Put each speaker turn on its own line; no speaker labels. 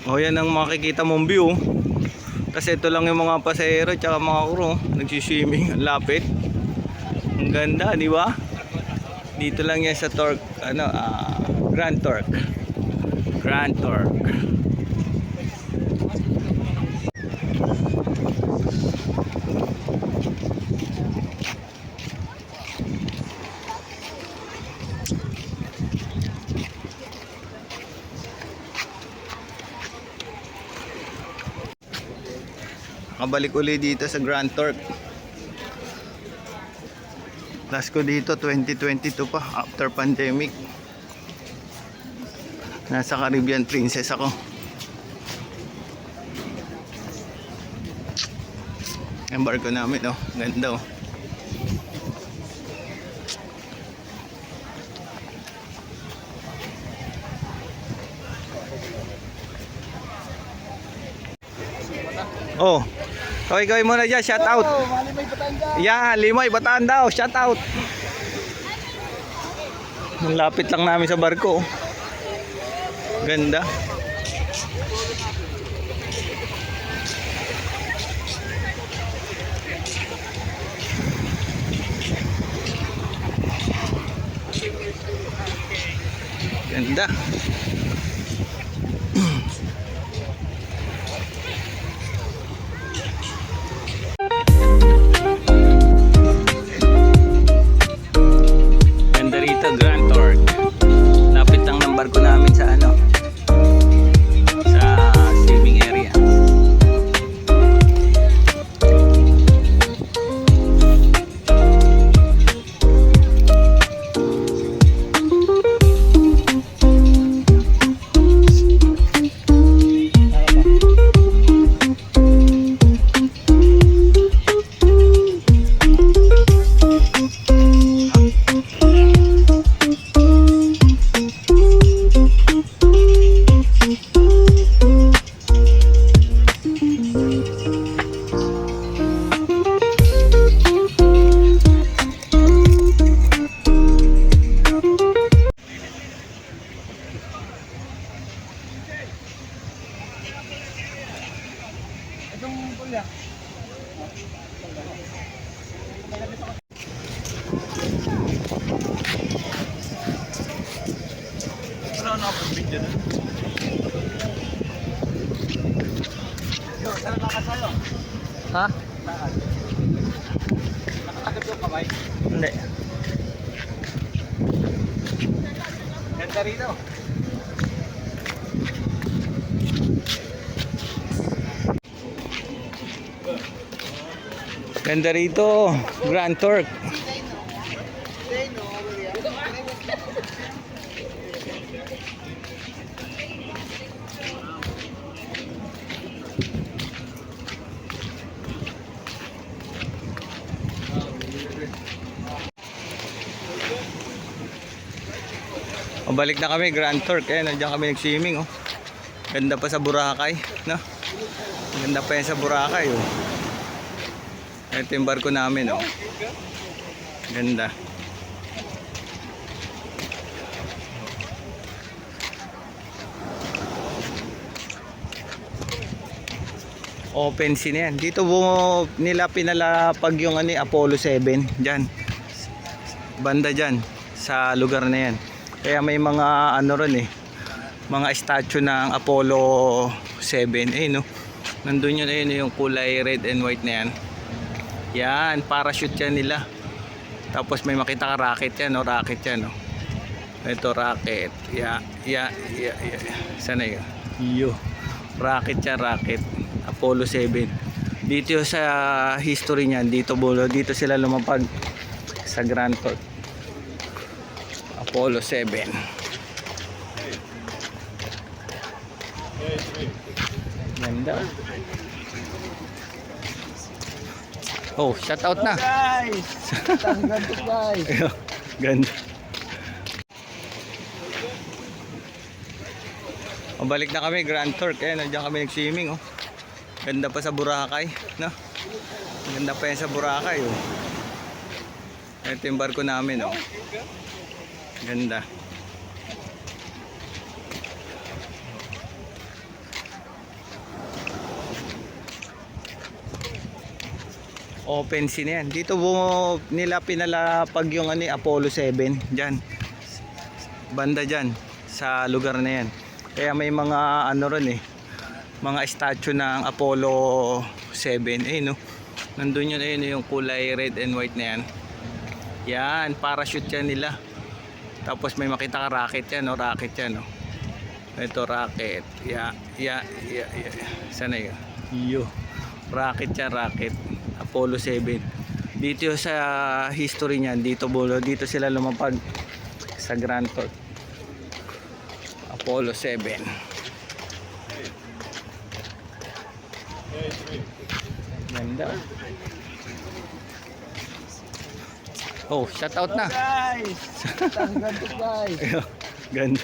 O yan ang makikita mong view. Kasi ito lang yung mga pasahero tsaka mga crew nagsiswimming. Ang lapit. Ang ganda, di ba? Dito lang yan sa Torque, Grand Torque. Grand Torque. Nakabalik uli dito sa Grand Torque. Last ko dito 2022 pa, after pandemic. Nasa Caribbean Princess ako. Ang barko namin, oh, ganda, oh. Oh, kaway-kaway muna dyan, shout out. Yan, Limay, Bataan daw, shout out. Ang lapit lang namin sa barko, oh. Ganda. Ganda. Ganda rito, Grand Torque. Lapit lang ng barko namin sa sa swimming area. Ha?
Nakakagad yung kamay.
Hindi.
Ganda rito.
Ganda rito, Grand Torque. Balik na kami, Grand Torque. Eh, nandiyan kami nag-swimming, oh. Ganda pa sa Boracay, no? Ganda pa yan sa Boracay, oh. Ito yung barko namin, oh. Ganda. Open sea na yan. Dito nila pinalapag yung Apollo 7 dyan. Banda dyan sa lugar na yan. Kaya may mga ron mga statue ng Apollo 7. No? Nandun yun, yung kulay red and white na yan. Yan, parachute yan nila. Tapos may makita ka rocket yan, no? Rocket yan, no? Ito rocket. Sana yun? Rocket yan, rocket. Apollo 7. Dito sa history niyan, dito sila lumapag sa Grand Torque. Apollo 7. Ganda. Oh, shout out na.
Guys! Ganda guys!
Ganda. Balik na kami, Grand Torque. Nandiyan kami nag-swimming, oh. Ganda pa sa Boracay, no? Ganda pa yan sa Boracay, oh. Ito yung barko namin, oh. Ganda. Open sea na yan. Dito nila pinalapag yung Apollo 7 diyan. Banda diyan sa lugar na yan. Kaya may mga ron mga statue ng Apollo 7. No. Nandun yun, ayun yung kulay red and white na yan. Yan, parachute yan nila. Tapos may makita ka rocket yan, no? Rocket yan, no? Ito rocket. Sana yun? Rocket yan, rocket. Apollo 7. Dito sa history niyan, dito sila lumapag sa Grand Court. Apollo 7. Ganda. Oh, shout out na.
Guys! Ang ganda guys.
Ganda.